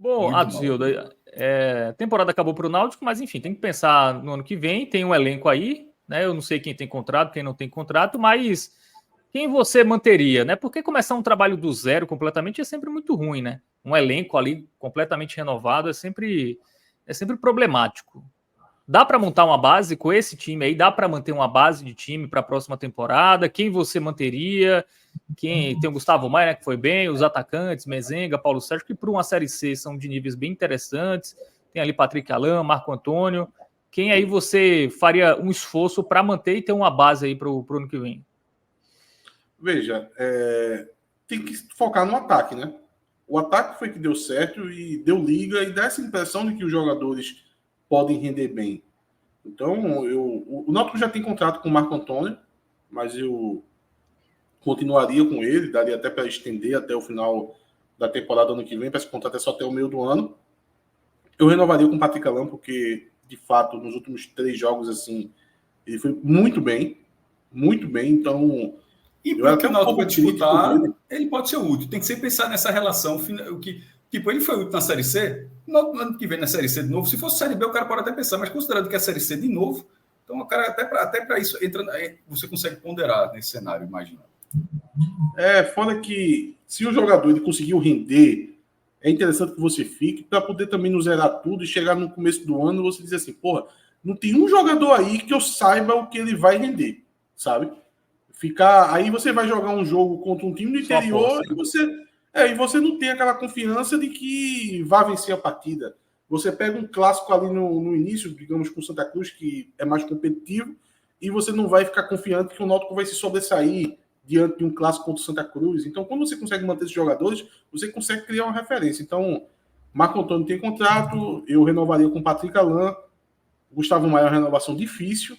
Bom, Muito mal. Adilda, a temporada acabou para o Náutico, mas enfim, tem que pensar no ano que vem. Tem um elenco aí, né? Eu não sei quem tem contrato, quem não tem contrato, mas quem você manteria, né? Porque começar um trabalho do zero completamente é sempre muito ruim, né? Um elenco ali completamente renovado é sempre problemático. Dá para montar uma base com esse time aí? Dá para manter uma base de time para a próxima temporada? Quem você manteria? Quem tem o Gustavo Maia, né, que foi bem, os atacantes, Mezenga, Paulo Sérgio, que para uma Série C são de níveis bem interessantes. Tem ali Patrick Alain, Marco Antônio. Quem aí você faria um esforço para manter e ter uma base aí para o ano que vem? Veja, tem que focar no ataque, né? O ataque foi que deu certo e deu liga e dá essa impressão de que os jogadores podem render bem. Então, o Náutico já tem contrato com o Marco Antônio, mas eu continuaria com ele, daria até para estender até o final da temporada ano que vem, para esse contrato é só até o meio do ano. Eu renovaria com o Patrick Alain, porque, de fato, nos últimos 3 jogos, assim, ele foi muito bem, então... E para o que o Náutico vai disputar, ele pode ser útil. Tem que sempre pensar nessa relação. Tipo, ele foi útil na Série C, no ano que vem na Série C de novo. Se fosse Série B, o cara pode até pensar, mas considerando que é a Série C de novo, então o cara até para isso, você consegue ponderar nesse cenário, imagina. Fora que se o jogador ele conseguiu render, é interessante que você fique para poder também não zerar tudo e chegar no começo do ano e você dizer assim, porra, não tem um jogador aí que eu saiba o que ele vai render, sabe? Aí você vai jogar um jogo contra um time do interior e você não tem aquela confiança de que vai vencer a partida. Você pega um clássico ali no início, digamos, com o Santa Cruz, que é mais competitivo, e você não vai ficar confiante que o Náutico vai se sobressair diante de um clássico contra o Santa Cruz. Então, quando você consegue manter esses jogadores, você consegue criar uma referência. Então, Marco Antônio tem contrato, eu renovaria com o Patrick Alain, Gustavo Maia é uma renovação difícil,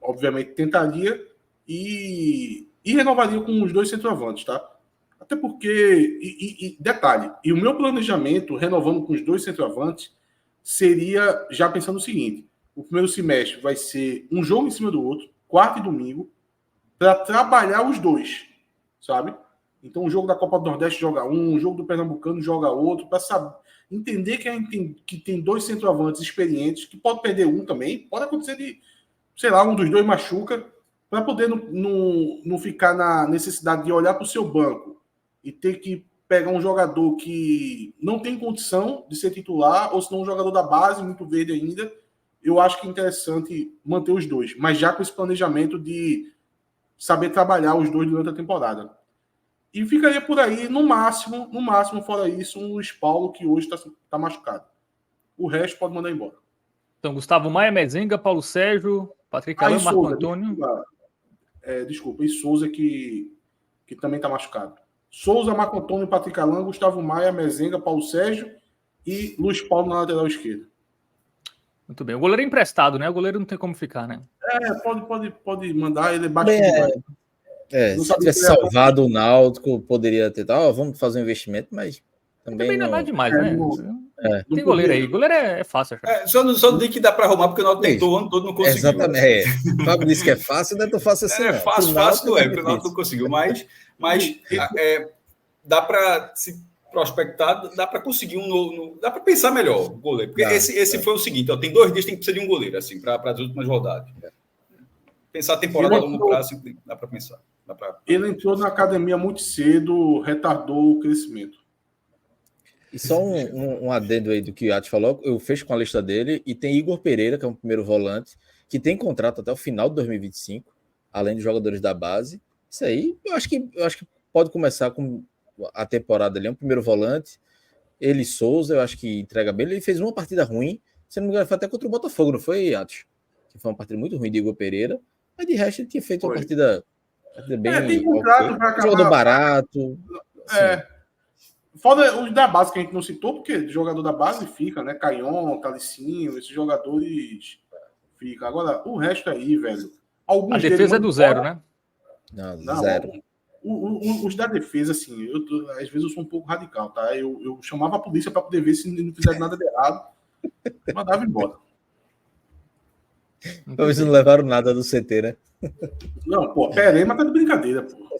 obviamente tentaria, e renovaria com os 2 centroavantes, tá? Até porque, detalhe, e o meu planejamento, renovando com os 2 centroavantes, seria já pensando o seguinte: o primeiro semestre vai ser um jogo em cima do outro, quarta e domingo, para trabalhar os 2, sabe? Então, o jogo da Copa do Nordeste joga um, o jogo do Pernambucano joga outro, para entender que tem 2 centroavantes experientes, que pode perder um também, pode acontecer de, sei lá, um dos 2 machuca, para poder não ficar na necessidade de olhar para o seu banco e ter que pegar um jogador que não tem condição de ser titular, ou se não um jogador da base, muito verde ainda. Eu acho que é interessante manter os 2, mas já com esse planejamento de saber trabalhar os 2 durante a temporada. E ficaria por aí, no máximo, fora isso, um Luiz Paulo, que hoje está machucado. O resto pode mandar embora. Então, Gustavo Maia, Mezenga, Paulo Sérgio, Patrick Alain, Marco Antônio. Desculpa, e Souza que também está machucado. Souza, Marco Antônio, Patrick Alain, Gustavo Maia, Mezenga, Paulo Sérgio e Luiz Paulo na lateral esquerda. Muito bem. O goleiro é emprestado, né? O goleiro não tem como ficar, né? Pode mandar, ele é baixo demais. Se tivesse salvado o Náutico, poderia ter vamos fazer um investimento, mas também não é demais, né? Tem goleiro aí. Goleiro é fácil. Só não digo que dá para arrumar, porque o Náutico tentou o ano todo, não conseguiu. Exatamente. O Fábio disse que é fácil, não é tão fácil assim. É fácil não é, porque o Náutico não conseguiu. Mas dá para se prospectar, dá para conseguir dá para pensar melhor o goleiro. Porque esse foi o seguinte: tem 2 dias, tem que precisar de um goleiro, assim, para as últimas rodadas. Pensar a temporada a longo prazo, dá para pensar. Ele entrou na academia muito cedo, retardou o crescimento. E só um adendo aí do que o Yates falou, eu fecho com a lista dele, e tem Igor Pereira, que é um primeiro volante, que tem contrato até o final de 2025, além dos jogadores da base. Isso aí, eu acho que pode começar com a temporada ali, é um primeiro volante. Ele, Souza, eu acho que entrega bem. Ele fez uma partida ruim, se não me engano, foi até contra o Botafogo, não foi, Yates? Que foi uma partida muito ruim de Igor Pereira, mas de resto ele tinha feito uma partida bem... tem contrato para acabar. Jogador barato. Foda os da base que a gente não citou, porque jogador da base fica, né? Caion, Talicinho, esses jogadores fica. Agora, o resto aí, velho. A defesa é do zero, né? Não, zero. Os da defesa, assim, às vezes eu sou um pouco radical, tá? Eu chamava a polícia para poder ver se não fizesse nada de errado. Mandava embora. Talvez não levaram nada do CT, né? Não, Perema tá de brincadeira, pô.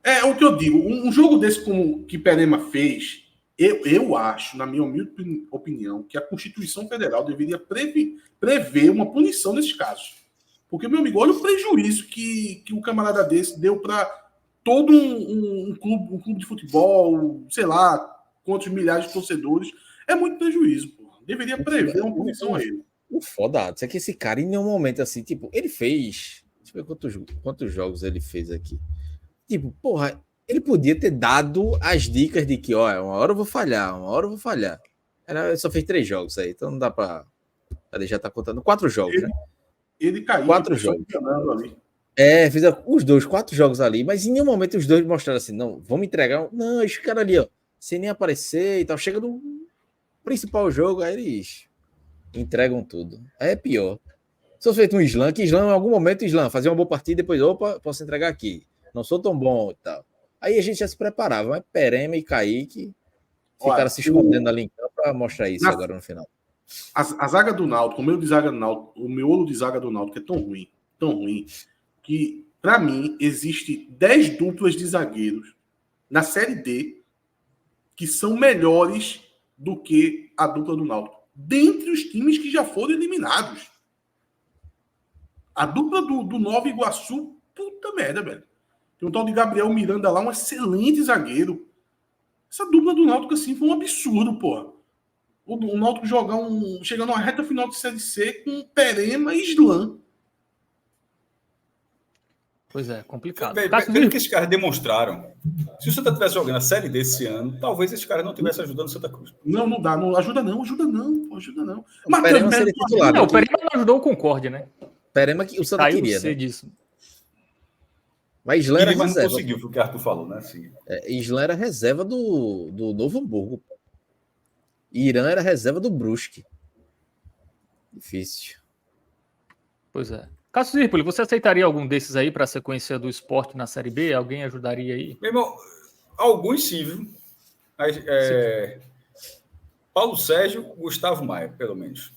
É o que eu digo. Um jogo desse como que Perema fez, Eu acho, na minha humilde opinião, que a Constituição Federal deveria prever uma punição nesses casos. Porque, meu amigo, olha o prejuízo que o camarada desse deu para todo um clube de futebol, sei lá, quantos milhares de torcedores. É muito prejuízo, pô. Deveria prever uma punição a ele. O foda é que esse cara, em nenhum momento assim, tipo, ele fez. Deixa eu ver quantos jogos ele fez aqui. Tipo, porra, ele podia ter dado as dicas de que, ó, uma hora eu vou falhar, uma hora eu vou falhar. Ele só fez 3 jogos aí, então não dá pra. Ele já tá contando 4 jogos, né? Ele caiu. 4 jogos. Ali. Fez os 4 jogos ali, mas em nenhum momento os dois mostraram assim, não, vamos entregar. Não, esse cara ali, ó, sem nem aparecer e tal, chega no principal jogo, aí eles entregam tudo. Aí é pior. Se fosse feito um slam, que slam, em algum momento, slam, fazia uma boa partida, depois, opa, posso entregar aqui. Não sou tão bom e tal. Aí a gente já se preparava, mas Perema e Kaique ficaram se escondendo ali em campo para mostrar isso agora no final. A zaga do Náutico, o miolo de zaga do Náutico é tão ruim, que, para mim, existe 10 duplas de zagueiros na Série D que são melhores do que a dupla do Náutico, dentre os times que já foram eliminados. A dupla do Nova Iguaçu, puta merda, velho. Tem um tal de Gabriel Miranda lá, um excelente zagueiro. Essa dupla do Náutico, assim, foi um absurdo, porra. O Náutico chegando numa reta final de Série C com Perema e Slam. Pois é, complicado. Pelo que esses caras demonstraram, se o Santa tivesse jogando a Série D esse ano, talvez esses caras não estivessem ajudando o Santa Cruz. Não dá. Não ajuda não. Mas Perema seria titular. Não, o Perema não ajudou o Concórdia, né? Perema que o Santa Caiu queria, né? Disso. Mas Slam era reserva. Não conseguiu, foi o que o Arthur falou, né? Assim. Slam era reserva do Novo Hamburgo. Irã era reserva do Brusque. Difícil. Pois é. Cássio Zirpoli, você aceitaria algum desses aí para a sequência do Sport na Série B? Alguém ajudaria aí? Meu irmão, alguns sim, viu? Paulo Sérgio, Gustavo Maia, pelo menos.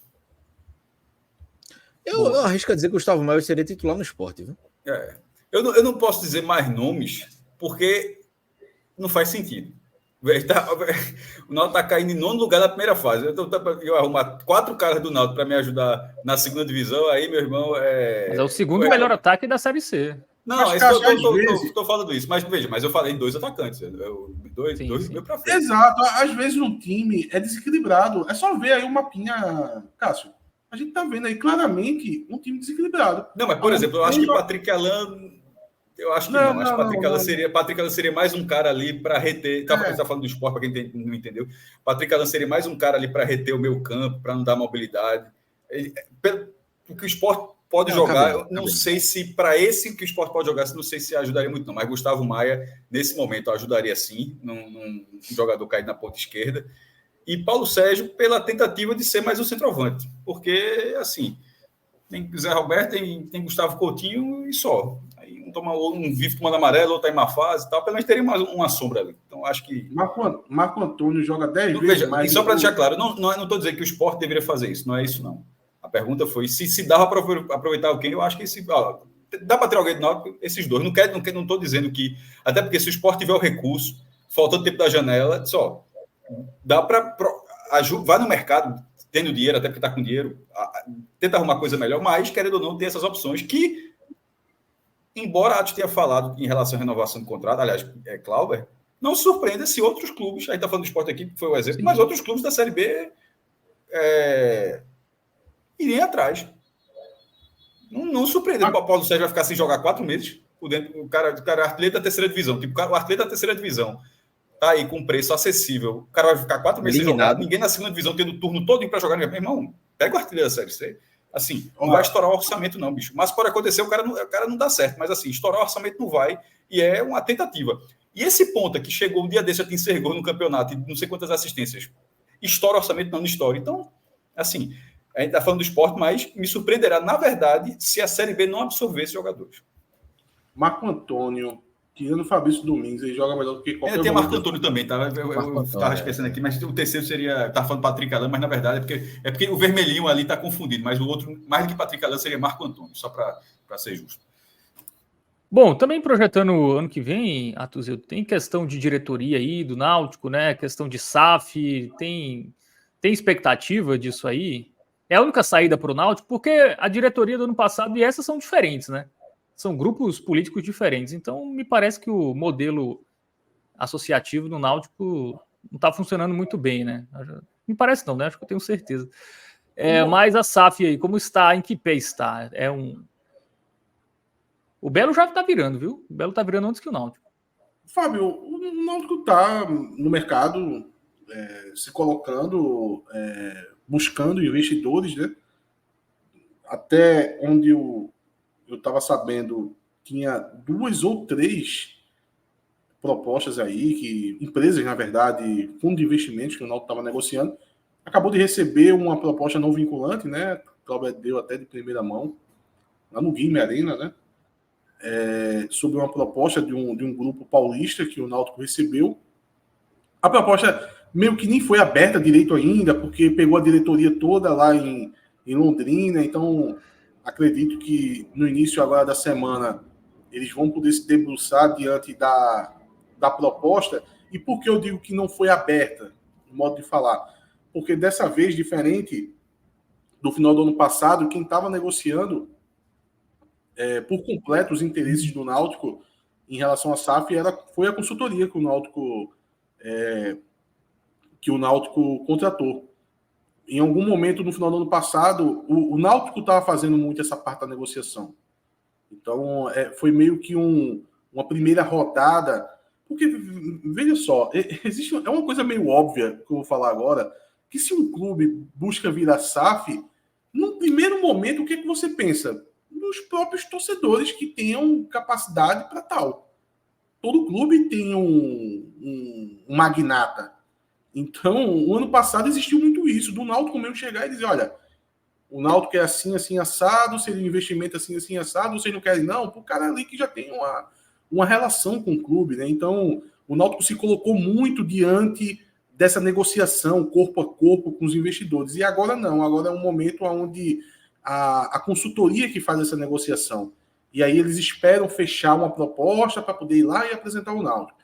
Eu arrisco a dizer que o Gustavo Maia seria titular no Sport, viu? Eu não posso dizer mais nomes, porque não faz sentido. O Náutico está caindo em 9º lugar na primeira fase. Eu arrumar 4 caras do Náutico para me ajudar na segunda divisão, aí, meu irmão... Mas é o segundo melhor ataque da Série C. Não, estou falando isso. Mas veja, eu falei em 2 atacantes. Dois meio para frente. Exato. Às vezes um time é desequilibrado. É só ver aí o mapinha, Cássio. A gente tá vendo aí claramente um time desequilibrado. Não, mas, por exemplo, eu acho que Patrick Alan... Eu acho que não. Acho que Patrick Alan seria mais um cara ali para reter... Você está falando do Sport, para quem não entendeu. Patrick Alan seria mais um cara ali para reter o meio campo, para não dar mobilidade. O que o Sport pode jogar, eu não sei se para esse que o Sport pode jogar, não sei se ajudaria muito não. Mas Gustavo Maia, nesse momento, ajudaria sim, num jogador caído na ponta esquerda. E Paulo Sérgio, pela tentativa de ser mais um centroavante. Porque, assim, tem Zé Roberto, tem Gustavo Coutinho e só. Aí um vive tomando amarelo, outro tá em má fase e tal. Pelo menos teria uma sombra ali. Então, acho que... Marco Antônio joga 10 vezes mais... E só para deixar claro, não estou dizendo que o Sport deveria fazer isso. Não é isso, não. A pergunta foi se dava para aproveitar alguém. Eu acho que dá para ter alguém do Náutico, esses dois. Não estou dizendo que... Até porque se o Sport tiver o recurso, faltando tempo da janela, só... Dá para... Vai no mercado, tendo dinheiro, até porque está com dinheiro, tenta arrumar coisa melhor, mas, querendo ou não, tem essas opções que, embora a Atos tenha falado em relação à renovação do contrato, aliás, Clauber, não surpreenda se outros clubes, a gente está falando do Sport aqui, que foi o exemplo, mas outros clubes da Série B irem atrás. Não surpreenda que o Paulo Sérgio vai ficar sem jogar 4 meses, o cara é artilheiro da terceira divisão, tipo, o artilheiro da terceira divisão, tá aí com preço acessível, o cara vai ficar 4 meses sem jogar, ninguém na segunda divisão tendo turno todo para jogar, meu irmão, pega o artilheiro da Série C, assim, não vai estourar o orçamento não, bicho, mas pode acontecer, o cara não dá certo, mas assim, estourar o orçamento não vai, e é uma tentativa. E esse ponta que chegou um dia desse, já te encerrou no campeonato, e não sei quantas assistências, estoura o orçamento, não estoura, então, assim, a gente tá falando do Sport, mas me surpreenderá, na verdade, se a Série B não absorver esses jogadores. Marco Antônio, tirando o Fabrício Domingos, ele joga melhor do que qualquer... Tem Marco Antônio também, tá? Eu estava esquecendo aqui, mas o terceiro seria... Tá falando Patrick Alan, mas na verdade é porque o vermelhinho ali tá confundido, mas o outro, mais do que Patrick Alan, seria Marco Antônio, só para ser justo. Bom, também projetando ano que vem, Atuzio, tem questão de diretoria aí do Náutico, né? Questão de SAF, tem expectativa disso aí? É a única saída para o Náutico, porque a diretoria do ano passado e essa são diferentes, né? São grupos políticos diferentes. Então, me parece que o modelo associativo do Náutico não está funcionando muito bem, né? Me parece não, né? Acho que eu tenho certeza. Mas a SAF aí, como está? Em que pé está? O Belo já está virando, viu? O Belo está virando antes que o Náutico. Fábio, o Náutico está no mercado se colocando, buscando investidores, né? Até onde eu estava sabendo, tinha 2 ou 3 propostas aí, que empresas, na verdade, fundo de investimentos que o Náutico estava negociando, acabou de receber uma proposta não vinculante, né? O Cláudio deu até de primeira mão, lá no Guilherme Arena, né? Sobre uma proposta de um grupo paulista que o Náutico recebeu. A proposta meio que nem foi aberta direito ainda, porque pegou a diretoria toda lá em Londrina, então acredito que no início agora da semana eles vão poder se debruçar diante da proposta. E por que eu digo que não foi aberta, no modo de falar? Porque dessa vez, diferente do final do ano passado, quem estava negociando por completo os interesses do Náutico em relação à SAF foi a consultoria que o Náutico contratou. Em algum momento no final do ano passado, o Náutico estava fazendo muito essa parte da negociação. Então, foi meio que uma primeira rodada. Porque, veja só, é uma coisa meio óbvia que eu vou falar agora, que se um clube busca virar SAF, no primeiro momento, o que você pensa? Nos próprios torcedores que tenham capacidade para tal. Todo clube tem um magnata. Então, o ano passado existiu muito isso, do Náutico mesmo chegar e dizer, olha, o Náutico é assim, assim, assado, seria um investimento assim, assim, assado, vocês não querem não? Para o cara ali que já tem uma relação com o clube, né? Então, o Náutico se colocou muito diante dessa negociação, corpo a corpo, com os investidores. E agora não, agora é um momento onde a consultoria que faz essa negociação. E aí eles esperam fechar uma proposta para poder ir lá e apresentar o Náutico.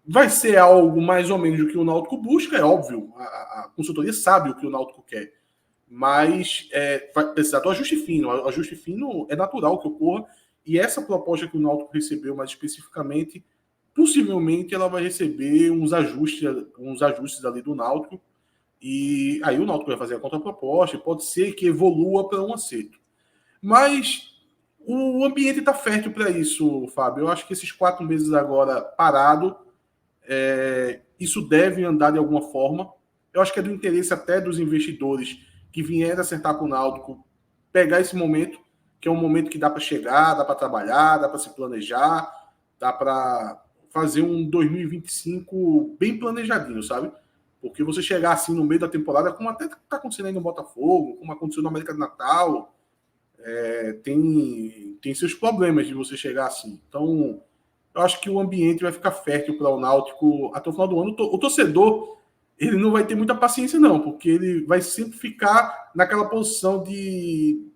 Vai ser algo mais ou menos do que o Náutico busca, é óbvio. A consultoria sabe o que o Náutico quer. Mas vai precisar do ajuste fino. O ajuste fino é natural que ocorra. E essa proposta que o Náutico recebeu, mais especificamente, possivelmente ela vai receber uns ajustes ali do Náutico. E aí o Náutico vai fazer a contraproposta. Pode ser que evolua para um acerto. Mas o ambiente está fértil para isso, Fábio. Eu acho que esses 4 meses agora parado, isso deve andar de alguma forma. Eu acho que é do interesse até dos investidores que vieram acertar com o Náutico pegar esse momento, que é um momento que dá para chegar, dá para trabalhar, dá para se planejar, dá para fazer um 2025 bem planejadinho, sabe? Porque você chegar assim no meio da temporada, como até está acontecendo aí no Botafogo, como aconteceu no América do Natal, tem seus problemas de você chegar assim. Então, eu acho que o ambiente vai ficar fértil para o Náutico até o final do ano. O torcedor, ele não vai ter muita paciência, não, porque ele vai sempre ficar naquela posição de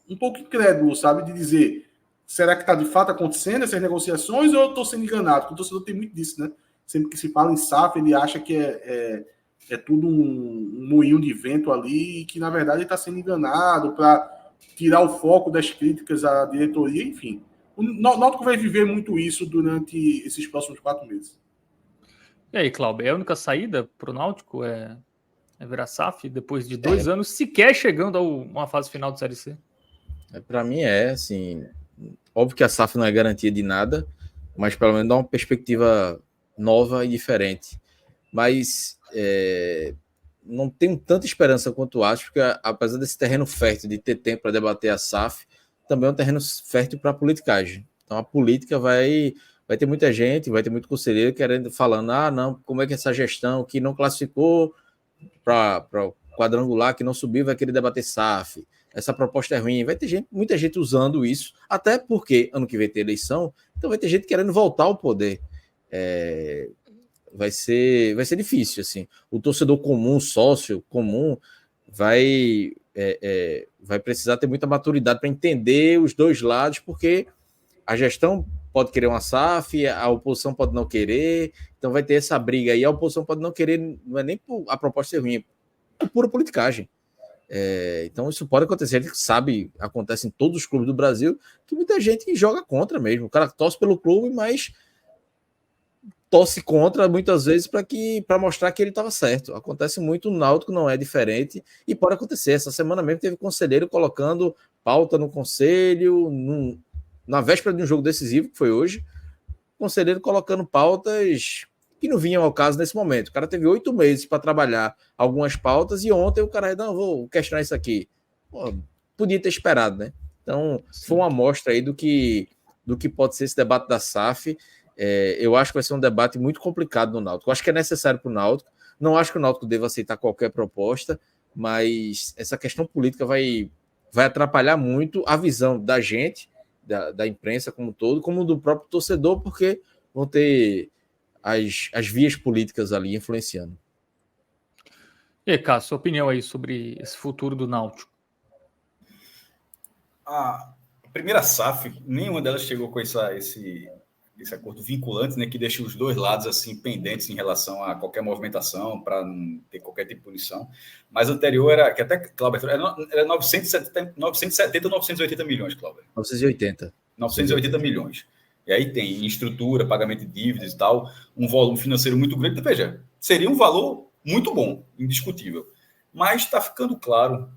um pouco incrédulo, sabe? De dizer, será que está de fato acontecendo essas negociações ou eu estou sendo enganado? Porque o torcedor tem muito disso, né? Sempre que se fala em SAF, ele acha que é tudo um moinho de vento ali e que, na verdade, ele está sendo enganado para tirar o foco das críticas à diretoria, enfim. O Náutico vai viver muito isso durante esses próximos 4 meses. E aí, Cláudio, a única saída para o Náutico é virar SAF depois de 2 anos sequer chegando a uma fase final de Série C? Para mim assim, óbvio que a SAF não é garantia de nada, mas pelo menos dá uma perspectiva nova e diferente. Mas não tenho tanta esperança quanto acho, porque apesar desse terreno fértil de ter tempo para debater a SAF, também é um terreno fértil para a politicagem. Então a política vai ter muita gente, vai ter muito conselheiro falando, não, como é que essa gestão que não classificou para o quadrangular, que não subiu, vai querer debater SAF, essa proposta é ruim, vai ter muita gente usando isso, até porque ano que vem tem eleição, então vai ter gente querendo voltar ao poder. Vai ser difícil, assim. O torcedor comum, sócio comum, vai precisar ter muita maturidade para entender os dois lados, porque a gestão pode querer uma SAF, a oposição pode não querer, então vai ter essa briga aí. A oposição pode não querer, não é nem por a proposta ser ruim, é pura politicagem. Então isso pode acontecer, a gente sabe, acontece em todos os clubes do Brasil, que muita gente joga contra mesmo. O cara torce pelo clube, mas torce contra muitas vezes para mostrar que ele estava certo. Acontece muito, o Náutico não é diferente e pode acontecer. Essa semana mesmo teve conselheiro colocando pauta no conselho, na véspera de um jogo decisivo, que foi hoje, conselheiro colocando pautas que não vinham ao caso nesse momento. O cara teve 8 meses para trabalhar algumas pautas e ontem o cara, não, vou questionar isso aqui. Pô, podia ter esperado, né? Então, foi uma amostra aí do que pode ser esse debate da SAF. Eu acho que vai ser um debate muito complicado no Náutico. Eu acho que é necessário para o Náutico. Não acho que o Náutico deva aceitar qualquer proposta, mas essa questão política vai atrapalhar muito a visão da gente, da imprensa como um todo, como do próprio torcedor, porque vão ter as vias políticas ali influenciando. E aí, Cássio, sua opinião aí sobre esse futuro do Náutico? A primeira SAF, nenhuma delas chegou com esse acordo vinculante, né, que deixa os dois lados assim pendentes em relação a qualquer movimentação, para não ter qualquer tipo de punição. Mas a anterior era, que até, Cláudio, era 970 ou 980 milhões, Cláudio? 980 milhões. E aí tem estrutura, pagamento de dívidas e tal, um volume financeiro muito grande. Então, veja, seria um valor muito bom, indiscutível. Mas está ficando claro,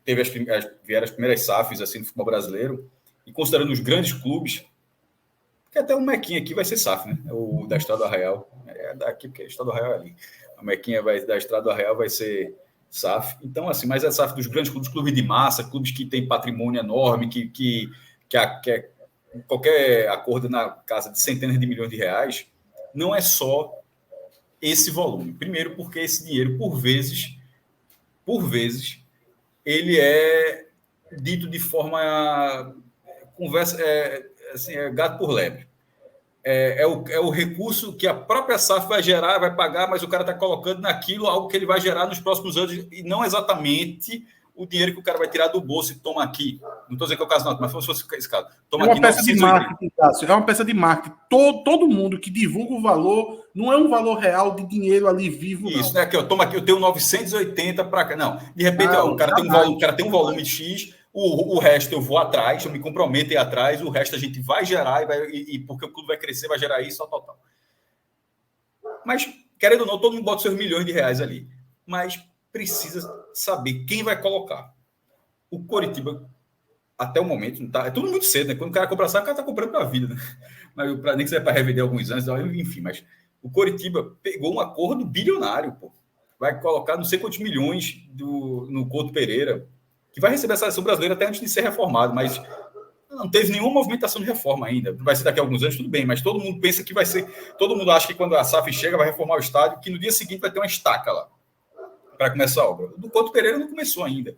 vieram as primeiras SAFs assim, do futebol brasileiro, e considerando os grandes clubes, que até o Mequinha aqui vai ser SAF, né? O da Estrada do Arraial. É daqui, porque a Estrada do Arraial é ali. A Mequinha da Estrada do Arraial vai ser SAF. Então, assim, mas é SAF dos grandes clubes, clubes de massa, clubes que têm patrimônio enorme, que qualquer acordo na casa de centenas de milhões de reais, não é só esse volume. Primeiro, porque esse dinheiro, por vezes, ele é dito de forma gato por lebre. É o recurso que a própria SAF vai gerar, vai pagar, mas o cara está colocando naquilo algo que ele vai gerar nos próximos anos, e não exatamente o dinheiro que o cara vai tirar do bolso e toma aqui. Não estou dizendo que é o caso, não, mas se fosse esse caso. Toma é uma aqui peça de marketing, Cássio. É uma peça de marketing. Todo mundo que divulga o valor, não é um valor real de dinheiro ali vivo. Isso, não é que toma aqui, eu tenho 980 para cá. Não, de repente, o cara tem um volume X, o resto eu vou atrás, eu me comprometo a ir atrás, o resto a gente vai gerar, e porque o clube vai crescer, vai gerar isso, tal. Mas, querendo ou não, todo mundo bota seus milhões de reais ali. Mas precisa saber quem vai colocar. O Coritiba, até o momento, é tudo muito cedo, né? Quando o cara compra SAF, o cara está comprando para a vida, né? Mas nem que seja para revender alguns anos, enfim, mas o Coritiba pegou um acordo bilionário, pô. Vai colocar não sei quantos milhões no Couto Pereira, que vai receber a seleção brasileira até antes de ser reformado, mas não teve nenhuma movimentação de reforma ainda. Vai ser daqui a alguns anos, tudo bem, mas todo mundo pensa que vai ser... Todo mundo acha que quando a SAF chega, vai reformar o estádio, que no dia seguinte vai ter uma estaca lá para começar a obra. Do Couto Pereira não começou ainda.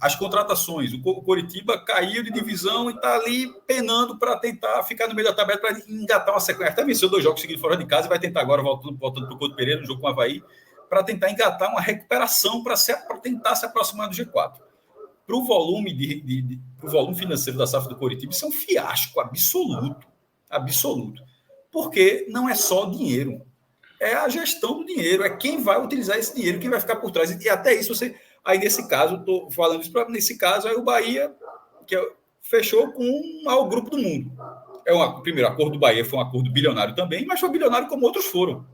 As contratações, o Coritiba caiu de divisão e está ali penando para tentar ficar no meio da tabela, para engatar uma sequência. Até venceu 2 jogos seguidos fora de casa e vai tentar agora, voltando para o Couto Pereira, no jogo com o Avaí, para tentar engatar uma recuperação para tentar se aproximar do G4. Para o volume financeiro da SAF do Coritiba, isso é um fiasco absoluto. Porque não é só dinheiro. É a gestão do dinheiro, é quem vai utilizar esse dinheiro, quem vai ficar por trás. E até isso você... Aí, nesse caso, estou falando isso, nesse caso, aí o Bahia fechou com o grupo do mundo. Primeiro, o acordo do Bahia foi um acordo bilionário também, mas foi bilionário como outros foram.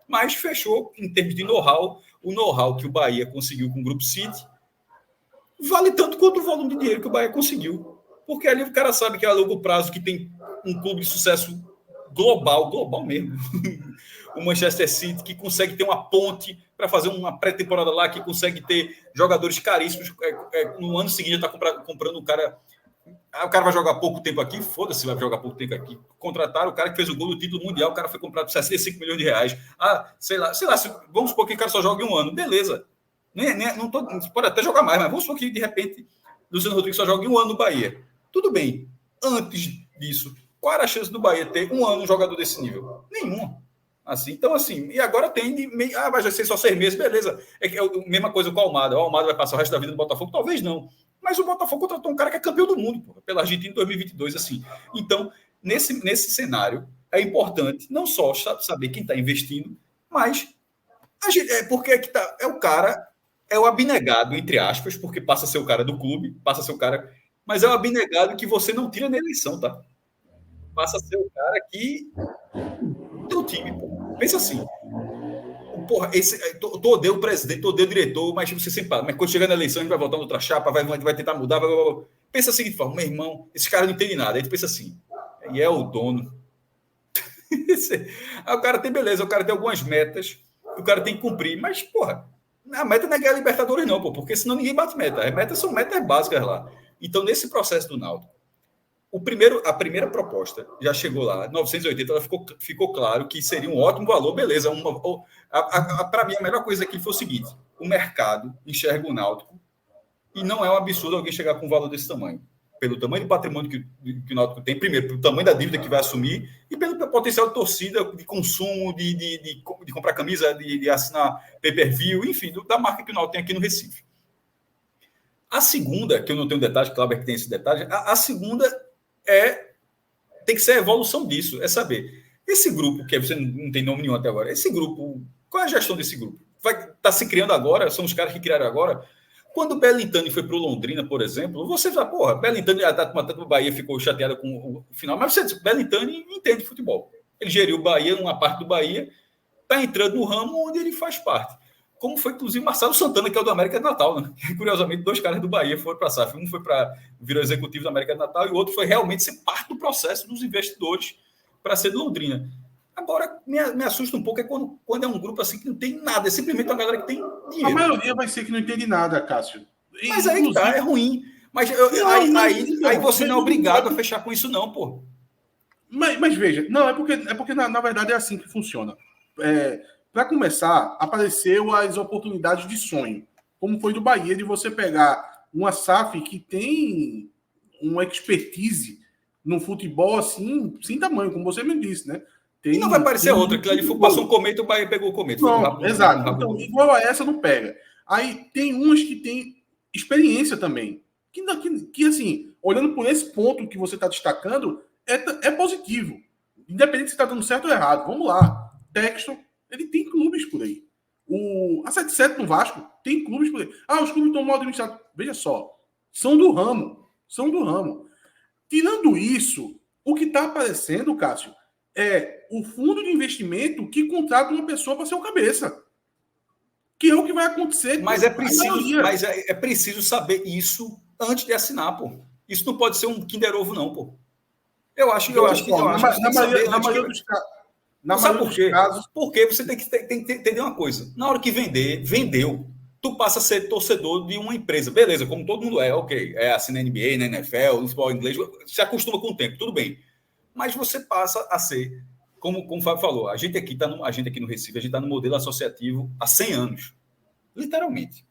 Mas fechou, em termos de know-how, o know-how que o Bahia conseguiu com o Grupo City vale tanto quanto o volume de dinheiro que o Bahia conseguiu. Porque ali o cara sabe que a longo prazo, que tem um clube de sucesso global mesmo, o Manchester City, que consegue ter uma ponte para fazer uma pré-temporada lá, que consegue ter jogadores caríssimos, no ano seguinte está comprando um cara... O cara vai jogar pouco tempo aqui, foda-se, vai jogar pouco tempo aqui. Contrataram o cara que fez o gol do título mundial, o cara foi comprado por 65 milhões de reais. Sei lá, vamos supor que o cara só joga em um ano, beleza. Pode até jogar mais, mas vamos supor que, de repente, Luciano Rodrigues só joga em um ano no Bahia. Tudo bem. Antes disso, qual era a chance do Bahia ter um ano um jogador desse nível? Nenhuma. Assim, então, assim, e agora vai ser só 6 meses, beleza. É a mesma coisa com o Almada. O Almada vai passar o resto da vida no Botafogo? Talvez não. Mas o Botafogo contratou um cara que é campeão do mundo, porra, pela Argentina em 2022, assim. Então, nesse cenário, é importante não só saber quem está investindo, mas porque é o cara, é o abnegado, entre aspas, porque passa a ser o cara do clube, passa a ser o cara, mas é o abnegado que você não tira na eleição, tá? Passa a ser o cara que do time, pô. Pensa assim, porra, tu odeia o presidente, tu odeia o diretor, mas você sempre fala, mas quando chegar na eleição a gente vai voltar outra chapa, vai tentar mudar, pensa assim, meu irmão, esse cara não entende nada, aí tu pensa assim, e é o dono. Aí o cara tem beleza, o cara tem algumas metas, o cara tem que cumprir, mas, porra, a meta não é ganhar Libertadores não, pô, porque senão ninguém bate meta, as metas são metas básicas lá. Então, nesse processo do Náutico, a primeira proposta já chegou lá, 980, ela ficou claro que seria um ótimo valor, beleza. Para mim, a melhor coisa aqui foi o seguinte: o mercado enxerga o Náutico e não é um absurdo alguém chegar com um valor desse tamanho. Pelo tamanho do patrimônio que o Náutico tem, primeiro, pelo tamanho da dívida que vai assumir e pelo potencial de torcida, de consumo, de comprar camisa, de assinar pay-per-view, enfim, da marca que o Náutico tem aqui no Recife. A segunda, que eu não tenho detalhe, claro que tem esse detalhe, a segunda tem que ser a evolução disso, é saber. Esse grupo, que você não tem nome nenhum até agora, esse grupo, qual é a gestão desse grupo? Está se criando agora, são os caras que criaram agora. Quando o Belintani foi para o Londrina, por exemplo, você fala, porra, Belintani, a do Bahia ficou chateada com o final, mas você diz, Belintani entende futebol. Ele geriu o Bahia, uma parte do Bahia, está entrando no ramo onde ele faz parte. Como foi, inclusive, Marcelo Santana, que é o do América de Natal, né? Curiosamente, 2 caras do Bahia foram para a SAF. Um foi para virou executivo do América de Natal e o outro foi realmente ser parte do processo dos investidores para ser de Londrina. Agora, me assusta um pouco quando é um grupo assim que não tem nada, é simplesmente uma galera que tem dinheiro. A maioria vai ser que não entende nada, Cássio. Mas aí que tá, é ruim. Mas aí você não é obrigado a fechar com isso, não, pô. Mas veja, não, é porque na verdade é assim que funciona. Para começar, apareceu as oportunidades de sonho, como foi do Bahia, de você pegar uma SAF que tem uma expertise no futebol assim, sem tamanho, como você me disse, né? E não vai parecer outra, que ali passou um cometa, o Bahia pegou o cometa. Não, exato. Então, igual a essa, não pega. Aí tem umas que tem experiência também. Que assim, olhando por esse ponto que você está destacando, é positivo. Independente se está dando certo ou errado. Vamos lá. Texton, ele tem clubes por aí. A 77 no Vasco tem clubes por aí. Os clubes estão mal administrados. Veja só. São do ramo. Tirando isso, o que está aparecendo, Cássio, é o fundo de investimento que contrata uma pessoa para ser o cabeça. Que é o que vai acontecer. Mas é preciso saber isso antes de assinar, pô. Isso não pode ser um Kinder Ovo, não, pô. Eu acho que na maioria dos casos. Porque você tem que entender uma coisa. Na hora que vendeu, tu passa a ser torcedor de uma empresa. Beleza, como todo mundo ok. Assina NBA, na NFL, no futebol inglês, se acostuma com o tempo, tudo bem. Mas você passa a ser, como o Fábio falou, a gente aqui no Recife, a gente está no modelo associativo há 100 anos. Literalmente.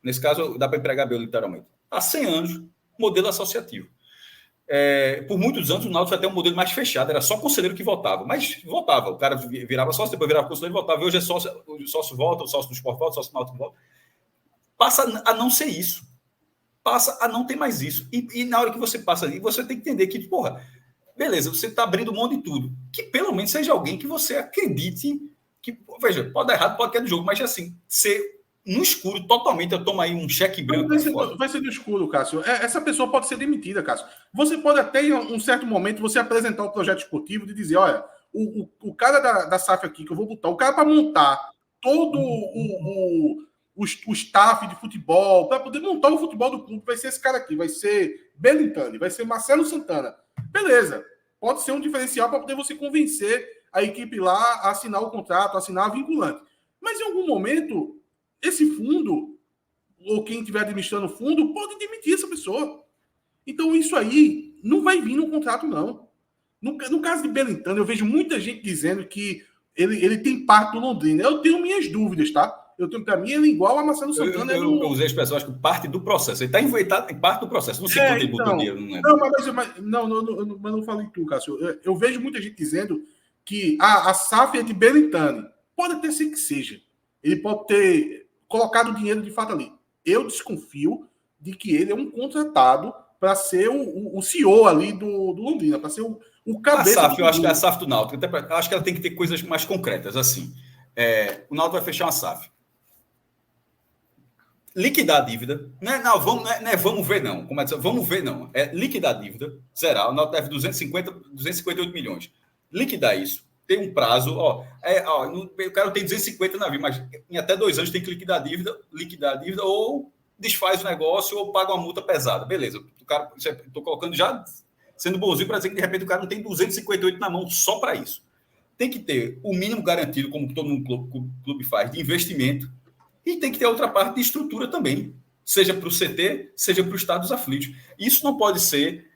Nesse caso, dá para empregar bem literalmente. Há 100 anos, modelo associativo. Por muitos anos, o Náutico foi até um modelo mais fechado, era só conselheiro que votava. Mas votava, o cara virava sócio, depois virava conselheiro e votava. Hoje é sócio, o sócio vota, o sócio do Sport vota, o sócio do Náutico vota. Passa a não ser isso. Passa a não ter mais isso. E na hora que você passa ali, você tem que entender que, porra, beleza, você está abrindo mão de tudo. Que pelo menos seja alguém que você acredite que, veja, pode dar errado, pode cair do jogo, mas assim, ser no escuro totalmente, eu tomo aí um cheque branco. Vai ser no escuro, Cássio. Essa pessoa pode ser demitida, Cássio. Você pode até, em um certo momento, você apresentar o projeto esportivo de dizer, olha, o cara da SAF aqui que eu vou botar, o cara para montar todo o staff de futebol, para poder montar o futebol do clube, vai ser esse cara aqui, vai ser Belintani, vai ser Marcelo Santana. Beleza, pode ser um diferencial para poder você convencer a equipe lá a assinar o contrato, a assinar a vinculante. Mas em algum momento, esse fundo, ou quem estiver administrando o fundo, pode demitir essa pessoa. Então isso aí não vai vir no contrato, não. No caso de Belintani, eu vejo muita gente dizendo que ele tem parte do Londrina. Eu tenho minhas dúvidas, tá? Para mim, ele é igual a Marcelo Santana. Eu usei a expressão, acho que parte do processo. Ele está envolvido em parte do processo. Não sei quanto ele botou dinheiro, não é? Mas não falei tu, Cássio. Eu vejo muita gente dizendo que a SAF é de Belintani. Pode até ser que seja. Ele pode ter colocado o dinheiro de fato ali. Eu desconfio de que ele é um contratado para ser o CEO ali do Londrina, para ser o cabeça. A SAF, eu acho que é a SAF do Náutico. Eu acho que ela tem que ter coisas mais concretas, assim. O Náutico vai fechar uma SAF. Liquidar a dívida. Vamos ver, não. Como é que vamos ver, não. É liquidar a dívida, zerar. O Náutico deve 258 milhões. Liquidar isso. Tem um prazo. O cara tem 250 navios, mas em até 2 anos tem que liquidar a dívida ou desfaz o negócio ou paga uma multa pesada. Beleza. O cara, estou colocando já, sendo bonzinho para dizer que de repente o cara não tem 258 na mão só para isso. Tem que ter o mínimo garantido, como todo clube faz, de investimento. E tem que ter outra parte de estrutura também, seja para o CT, seja para os estados aflitos. Isso não pode ser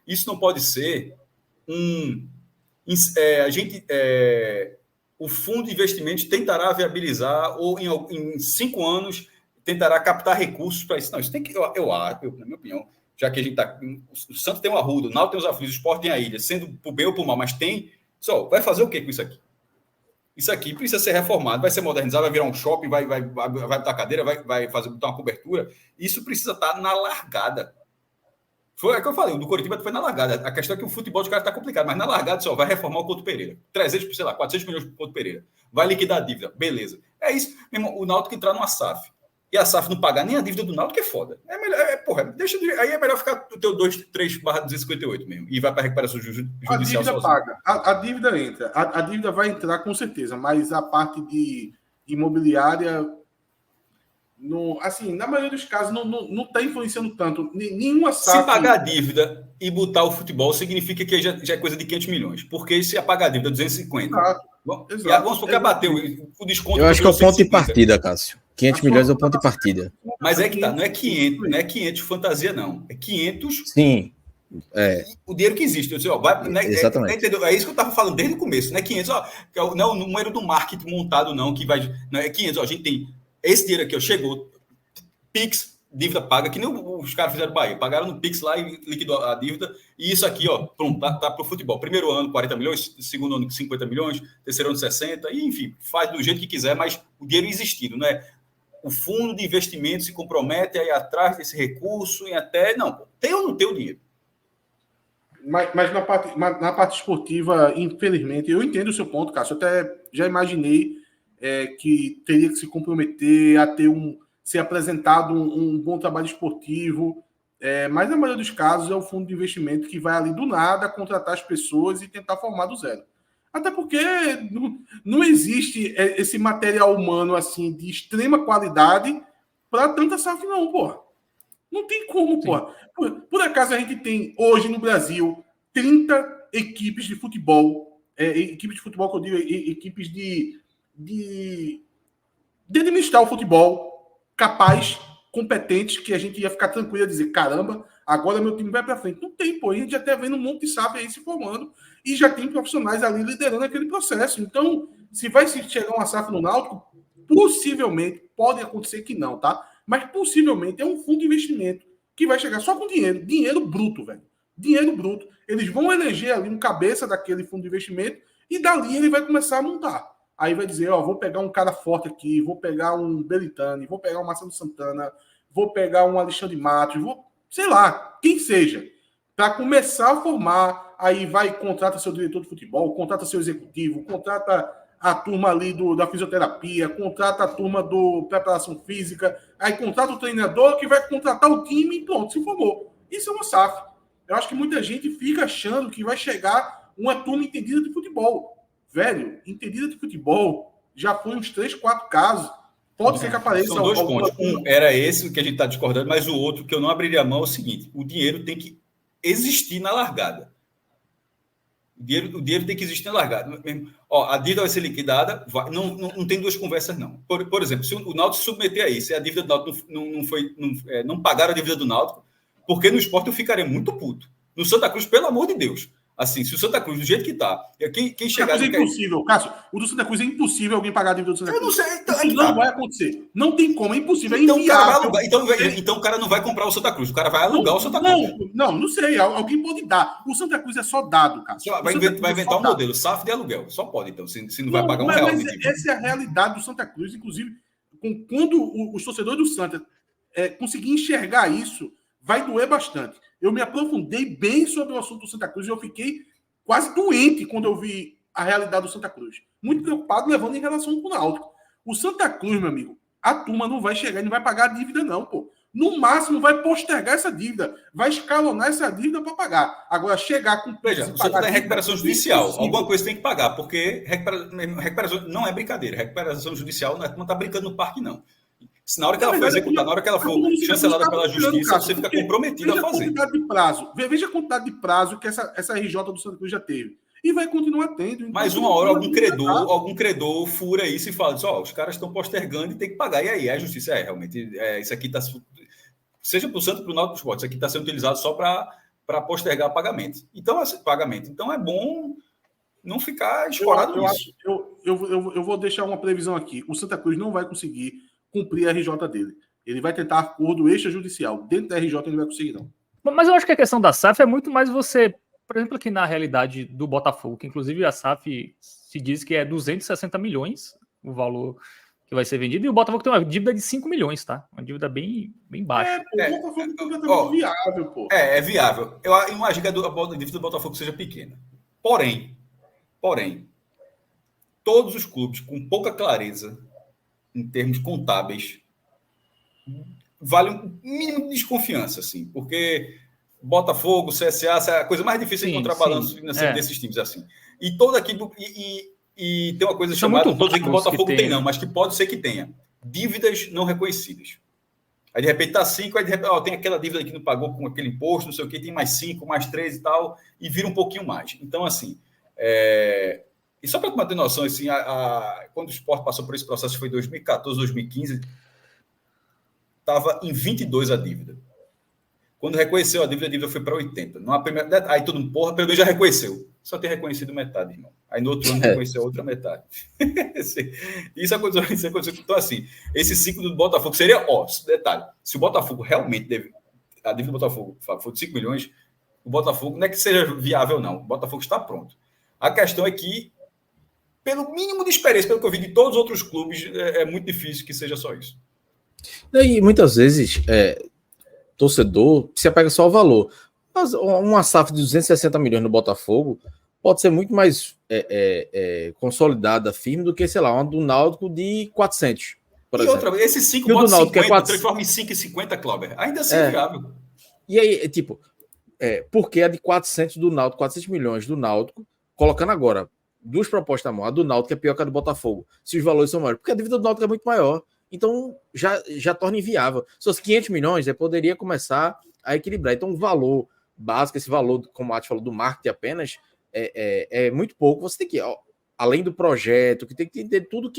o fundo de investimentos tentará viabilizar ou em 5 anos tentará captar recursos para isso. Não, isso tem que, eu acho, na minha opinião, já que a gente está, o Santos tem o Arruda, o Náutico tem os aflitos, o Sport tem a Ilha, sendo por bem ou por mal, mas tem, vai fazer o que com isso aqui? Isso aqui precisa ser reformado, vai ser modernizado, vai virar um shopping, vai botar cadeira, vai botar uma cobertura. Isso precisa estar na largada. Foi o que eu falei, o do Coritiba foi na largada. A questão é que o futebol de cara está complicado, mas na largada vai reformar o Couto Pereira. 400 milhões para o Couto Pereira. Vai liquidar a dívida. Beleza. É isso. Mesmo, o Náutico entrar numa SAF. E a SAF não pagar nem a dívida do Náutico é foda. É melhor, aí é melhor ficar o teu 3/258 mesmo. E vai para a recuperação judicial. A dívida paga. A dívida entra. A dívida vai entrar com certeza, mas a parte de imobiliária, na maioria dos casos, não está influenciando tanto. Nenhuma SAF... Se pagar a dívida e botar o futebol, significa que já é coisa de 500 milhões. Porque se apagar a dívida 250... Exato. Vamos porque bateu o desconto... Eu acho que é o ponto de partida, Cássio. 500 milhões é o ponto de partida. Mas é que tá, não é 500 fantasia, não. É 500... Sim. O dinheiro que existe. Eu disse, exatamente. É isso que eu estava falando desde o começo. Não é 500, não é o número do marketing montado, não, que vai... Não, é 500, a gente tem esse dinheiro aqui, chegou, Pix, dívida paga, que nem os caras fizeram no Bahia. Pagaram no Pix lá e liquidou a dívida. E isso aqui, pronto, tá para o futebol. Primeiro ano, 40 milhões. Segundo ano, 50 milhões. Terceiro ano, 60. E, enfim, faz do jeito que quiser, mas o dinheiro existindo, não é? O fundo de investimento se compromete a ir atrás desse recurso e até... Não, tem ou não tem o dinheiro? Mas na parte esportiva, infelizmente, eu entendo o seu ponto, Cássio. Eu até já imaginei que teria que se comprometer a ter ser apresentado um bom trabalho esportivo, mas na maioria dos casos é o fundo de investimento que vai ali do nada contratar as pessoas e tentar formar do zero. Até porque não existe esse material humano assim de extrema qualidade para tanta SAF, não, porra. Não tem como, porra. Por acaso a gente tem hoje no Brasil 30 equipes de futebol, equipes de futebol que eu digo, equipes de administrar o futebol capaz, competentes, que a gente ia ficar tranquilo a dizer, caramba, agora meu time vai para frente. Não tem, pô. A gente já está vendo um monte de SAF aí se formando e já tem profissionais ali liderando aquele processo. Então, se vai chegar uma SAF no Náutico, possivelmente, pode acontecer que não, tá? Mas possivelmente é um fundo de investimento que vai chegar só com dinheiro bruto, velho. Dinheiro bruto. Eles vão eleger ali um cabeça daquele fundo de investimento e dali ele vai começar a montar. Aí vai dizer, vou pegar um cara forte aqui, vou pegar um Belitani, vou pegar um Marcelo Santana, vou pegar um Alexandre Matos, sei lá, quem seja, para começar a formar. Aí contrata seu diretor de futebol, contrata seu executivo, contrata a turma ali da fisioterapia, contrata a turma do preparação física, aí contrata o treinador que vai contratar o time e pronto, se formou. Isso é uma SAF. Eu acho que muita gente fica achando que vai chegar uma turma entendida de futebol. Velho, entendida de futebol, já foi uns 3, 4 casos. Pode ser que apareça... São 2 pontos. Um era esse que a gente está discordando, mas o outro que eu não abriria a mão é o seguinte: o dinheiro tem que existir na largada. O dinheiro tem que existir na largada. A dívida vai ser liquidada, não tem 2 conversas, não. Por exemplo, se o Náutico se submeter a isso, se a dívida do Náutico não pagar a dívida do Náutico, porque no esporte eu ficaria muito puto. No Santa Cruz, pelo amor de Deus. Assim, se o Santa Cruz, do jeito que está, quem chegar... É impossível, Cássio. O do Santa Cruz é impossível alguém pagar a dívida do Santa Cruz. Eu não sei. Então, isso não vai acontecer. Não tem como, é impossível. Então, o cara vai alugar. Então o cara não vai comprar o Santa Cruz, o cara vai alugar o Santa Cruz. Não sei. Alguém pode dar. O Santa Cruz é só dado, Cássio. Vai inventar um modelo, SAF de aluguel. Só pode, então, se não vai pagar um real. Mas essa é a realidade do Santa Cruz, inclusive, quando os torcedores do Santa conseguirem enxergar isso, vai doer bastante. Eu me aprofundei bem sobre o assunto do Santa Cruz e eu fiquei quase doente quando eu vi a realidade do Santa Cruz. Muito preocupado levando em relação com o Náutico. O Santa Cruz, meu amigo, a turma não vai chegar e não vai pagar a dívida não, pô. No máximo vai postergar essa dívida, vai escalonar essa dívida para pagar. Agora chegar com... Veja, o Santa tem recuperação judicial, alguma coisa tem que pagar, porque recuperação não é brincadeira, recuperação judicial não está brincando no parque, não. Se na hora que ela for executada, na hora que ela for chancelada pela justiça, você fica comprometido a fazer. Veja a quantidade de prazo que essa RJ do Santa Cruz já teve. E vai continuar tendo. Mas uma hora algum credor fura isso e fala, os caras estão postergando e tem que pagar. E aí, a justiça realmente, isso aqui está... Seja para o Santos, para o Náutico Esporte, isso aqui está sendo utilizado só para postergar pagamento. Então, é bom não ficar escorado nisso. Eu vou deixar uma previsão aqui. O Santa Cruz não vai conseguir cumprir a RJ dele. Ele vai tentar acordo extrajudicial. Dentro da RJ ele não vai conseguir, não. Mas eu acho que a questão da SAF é muito mais você... Por exemplo, aqui na realidade do Botafogo, que inclusive a SAF se diz que é 260 milhões o valor que vai ser vendido, e o Botafogo tem uma dívida de 5 milhões, tá? Uma dívida bem baixa. O Botafogo é completamente viável, pô. É viável. Eu imagino que a dívida do Botafogo seja pequena. Porém, todos os clubes com pouca clareza em termos contábeis vale um mínimo de desconfiança, assim, porque Botafogo, CSA, é a coisa mais difícil de encontrar balanço financeiro desses times, assim. E todo aqui e tem uma coisa chamada, não estou dizendo que o Botafogo tem, não, mas que pode ser que tenha dívidas não reconhecidas. Aí de repente tá 5, aí de repente tem aquela dívida que não pagou com aquele imposto, não sei o que, tem mais 5, mais 3 e tal, e vira um pouquinho mais. Então, assim, e só para ter noção, assim, quando o Sport passou por esse processo, foi 2014, 2015, estava em 22 a dívida. Quando reconheceu a dívida foi para 80. Aí todo mundo, pelo menos já reconheceu. Só tem reconhecido metade, irmão. Aí no outro ano reconheceu a outra metade. Isso aconteceu. Então, assim, esse ciclo do Botafogo seria, detalhe, se o Botafogo realmente a dívida do Botafogo for de 5 milhões, o Botafogo não é que seja viável, não. O Botafogo está pronto. A questão é que, pelo mínimo de experiência, pelo que eu vi de todos os outros clubes, é muito difícil que seja só isso. E muitas vezes... torcedor se apega só ao valor. Mas uma SAF de 260 milhões no Botafogo pode ser muito mais consolidada, firme, do que, sei lá, uma do Náutico de 400, por exemplo. Outra, esse 5 bota 50, transforma em 5,50, Cláudio. Ainda assim é viável. E aí, porque a de 400 do Náutico, 400 milhões do Náutico, colocando agora duas propostas na mão, a do Náutico é pior que a do Botafogo, se os valores são maiores, porque a dívida do Náutico é muito maior. Então, já torna inviável. Se fosse 500 milhões, poderia começar a equilibrar. Então, o valor básico, esse valor, como a Ati falou, do marketing apenas, é muito pouco. Você tem que, além do projeto, que tem que entender tudo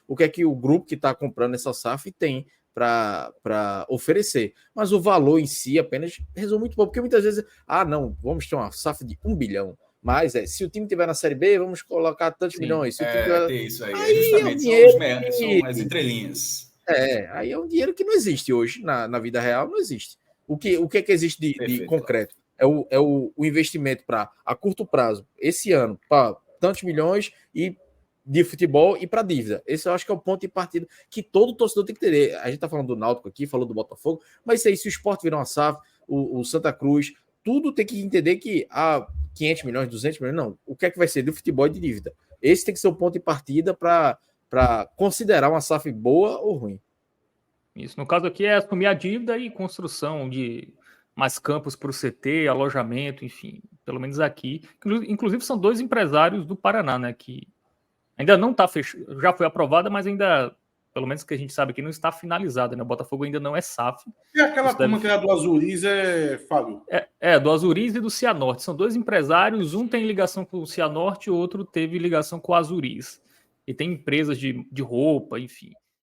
o que o grupo que está comprando essa SAF tem para oferecer. Mas o valor em si apenas resume muito pouco, porque muitas vezes, não, vamos ter uma SAF de 1 bilhão. Mas se o time estiver na Série B, vamos colocar tantos milhões. Se o time tiver... tem isso aí justamente, são as entrelinhas. Aí é um dinheiro que não existe hoje, na vida real, não existe. O que é que existe de concreto? É o investimento para a curto prazo, esse ano, para tantos milhões e de futebol e para dívida. Esse eu acho que é o ponto de partida que todo torcedor tem que ter. A gente está falando do Náutico aqui, falou do Botafogo, mas isso aí, se o Sport virar uma SAF, o Santa Cruz, tudo tem que entender que 500 milhões, 200 milhões, não. O que é que vai ser do futebol e de dívida? Esse tem que ser o ponto de partida para considerar uma SAF boa ou ruim. Isso, no caso aqui é assumir a dívida e construção de mais campos para o CT, alojamento, enfim, pelo menos aqui. Inclusive são 2 empresários do Paraná, né, que ainda não está fechado, já foi aprovada, mas ainda, pelo menos que a gente sabe aqui, não está finalizada, né? O Botafogo ainda não é SAF. E aquela turma que era do Azuriz, Fábio? Do Azuriz e do Cianorte. São 2 empresários, um tem ligação com o Cianorte, o outro teve ligação com o Azuriz. E tem empresas de roupa, enfim.